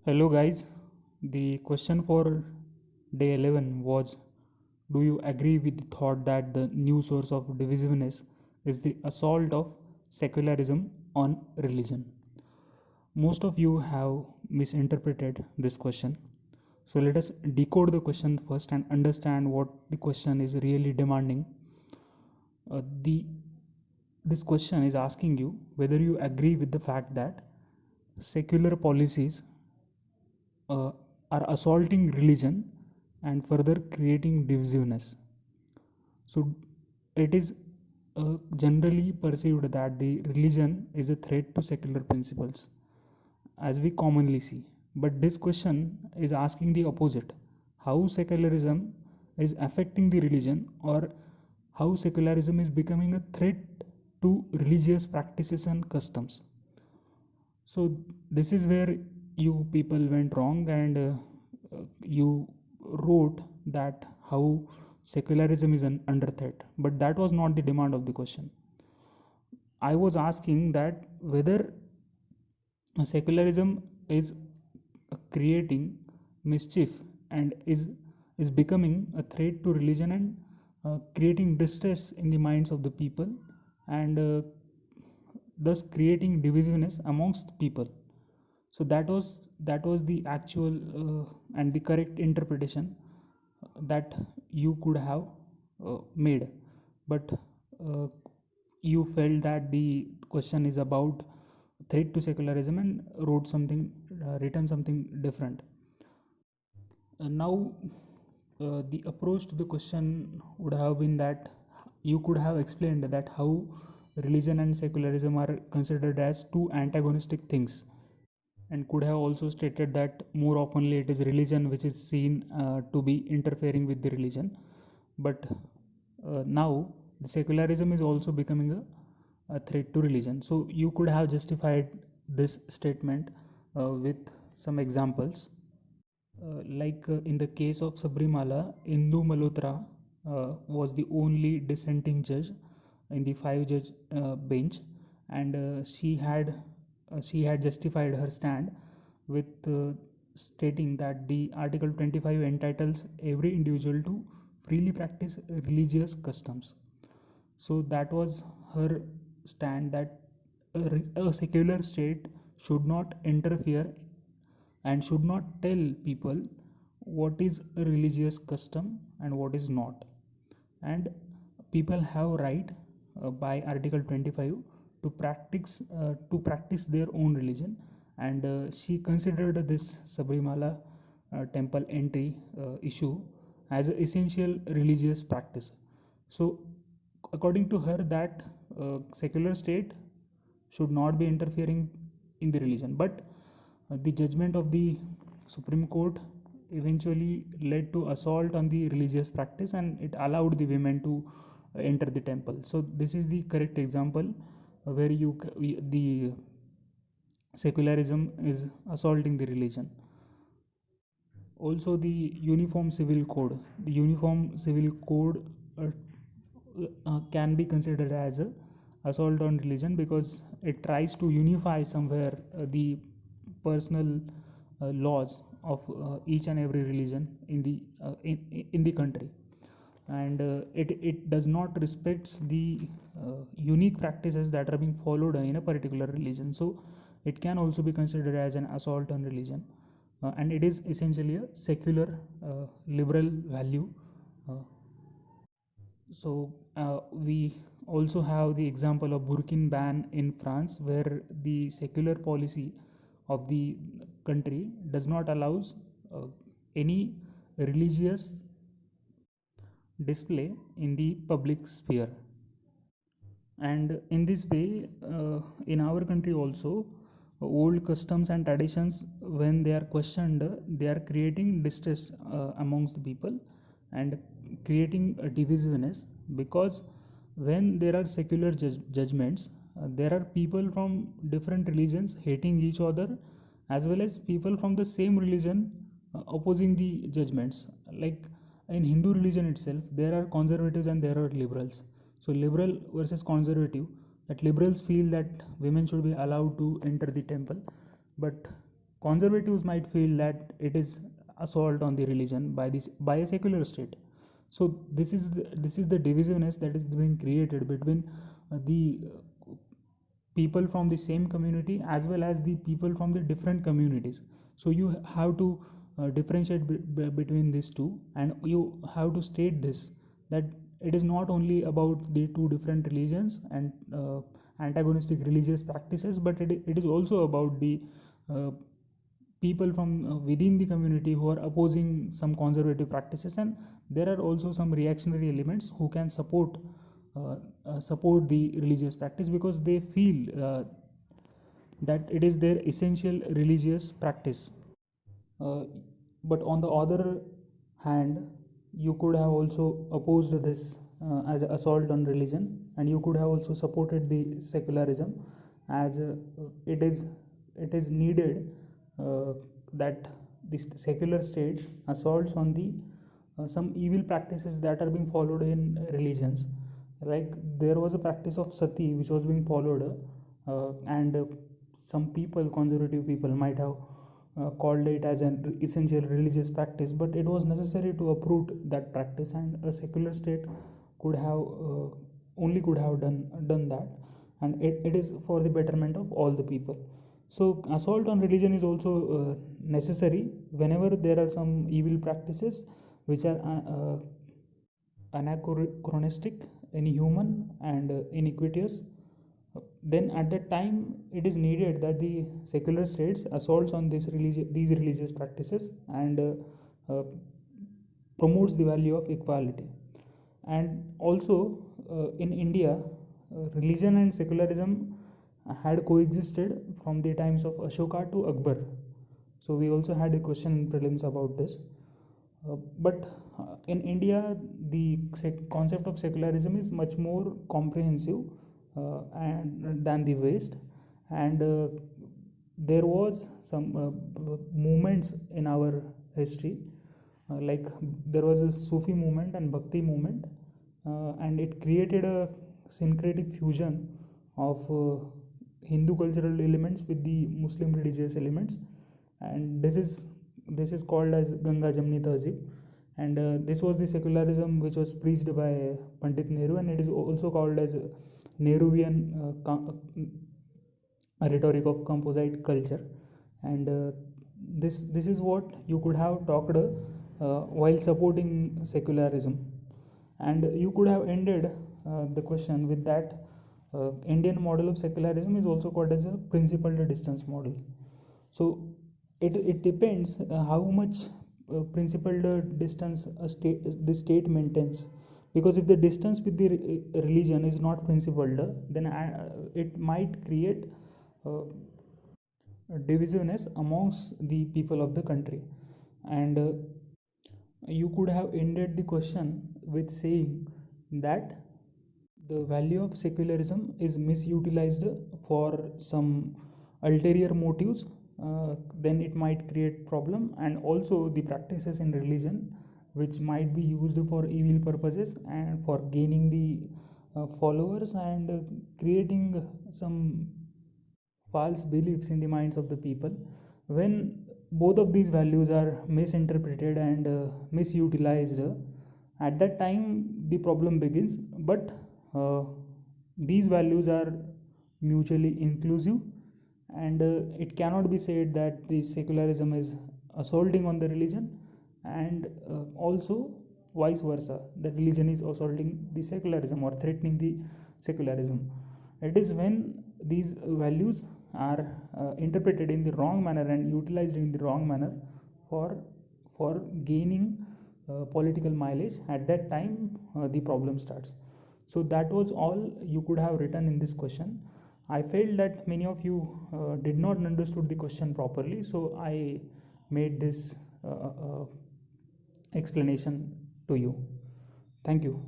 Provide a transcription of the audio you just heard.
Hello guys, the question for day 11 was, do you agree with the thought that the new source of divisiveness is the assault of secularism on religion? Most of you have misinterpreted this question. So let us decode the question first and understand what the question is really demanding. The This question is asking you whether you agree with the fact that secular policies uh, are assaulting religion and further creating divisiveness. So it is generally perceived that the religion is a threat to secular principles, as we commonly see. But this question is asking the opposite, how secularism is affecting the religion, or how secularism is becoming a threat to religious practices and customs. So this is where you people went wrong, and you wrote that how secularism is under threat, but that was not the demand of the question. I was asking that whether secularism is creating mischief and is becoming a threat to religion, and creating distress in the minds of the people, and thus creating divisiveness amongst people. So that was the actual and the correct interpretation that you could have made. But you felt that the question is about threat to secularism and written something different. Now the approach to the question would have been that you could have explained that how religion and secularism are considered as two antagonistic things, and could have also stated that more oftenly it is religion which is seen to be interfering with the religion. But now the secularism is also becoming a threat to religion. So you could have justified this statement with some examples. In the case of Sabrimala, Indu Malhotra was the only dissenting judge in the five-judge bench, and she had justified her stand with stating that the Article 25 entitles every individual to freely practice religious customs. So that was her stand, that a secular state should not interfere and should not tell people what is a religious custom and what is not. And people have right by Article 25 to practice their own religion. And she considered this Sabrimala temple entry issue as an essential religious practice. So according to her, that secular state should not be interfering in the religion. But the judgment of the Supreme Court eventually led to assault on the religious practice, and it allowed the women to enter the temple. So this is the correct example where the secularism is assaulting the religion. Also, the uniform civil code uh, can be considered as a assault on religion, because it tries to unify somewhere the personal laws of each and every religion in the country. And it does not respects the unique practices that are being followed in a particular religion. So it can also be considered as an assault on religion, and it is essentially a secular liberal value. We also have the example of Burkin ban in France, where the secular policy of the country does not allows any religious display in the public sphere. And in this way, in our country also, old customs and traditions, when they are questioned, they are creating distress amongst the people, and creating a divisiveness, because when there are secular judgments, there are people from different religions hating each other, as well as people from the same religion opposing the judgments. Like in Hindu religion itself, there are conservatives and there are liberals. So liberal versus conservative, that liberals feel that women should be allowed to enter the temple, but conservatives might feel that it is assault on the religion by a secular state. So this is the divisiveness that is being created between the people from the same community as well as the people from the different communities. So you have to differentiate between these two, and you have to state this, that it is not only about the two different religions and antagonistic religious practices, but it is also about the uh, people from within the community who are opposing some conservative practices, and there are also some reactionary elements who can support the religious practice because they feel that it is their essential religious practice. uh, but on the other hand, you could have also opposed this as an assault on religion, and you could have also supported the secularism as it is needed uh, that this secular states assaults on the some evil practices that are being followed in religions. Like there was a practice of sati which was being followed, and some people, conservative people, might have called it as an essential religious practice, but it was necessary to uproot that practice, and a secular state could have only could have done that, and it is for the betterment of all the people. So assault on religion is also necessary whenever there are some evil practices which are anachronistic, inhuman, and iniquitous. Then at that time it is needed that the secular states assaults on these religious practices and uh, promotes the value of equality. And also in India, religion and secularism had coexisted from the times of Ashoka to Akbar. So we also had a question in prelims about this. But in India, the concept of secularism is much more comprehensive and than the West, and there was some movements in our history, like there was a Sufi movement and Bhakti movement, and it created a syncretic fusion of Hindu cultural elements with the Muslim religious elements, and this is called as Ganga Jamni Tahzib, and this was the secularism which was preached by Pandit Nehru, and it is also called as Nehruvian rhetoric of composite culture, and this is what you could have talked while supporting secularism, and you could have ended the question with that Indian model of secularism is also called as a principled distance model. So it depends how much principled distance the state maintains, because if the distance with the religion is not principled, then it might create uh, divisiveness amongst the people of the country. And you could have ended the question with saying that the value of secularism is misutilized for some ulterior motives, then it might create problem, and also the practices in religion which might be used for evil purposes and for gaining the followers and creating some false beliefs in the minds of the people. When both of these values are misinterpreted and misutilized, at that time the problem begins. But uh, these values are mutually inclusive, and it cannot be said that the secularism is assaulting on the religion, and also vice versa, the religion is assaulting the secularism or threatening the secularism. It is when these values are interpreted in the wrong manner and utilized in the wrong manner for for gaining political mileage, at that time the problem starts. So that was all you could have written in this question. I felt that many of you did not understood the question properly, so I made this explanation to you. Thank you.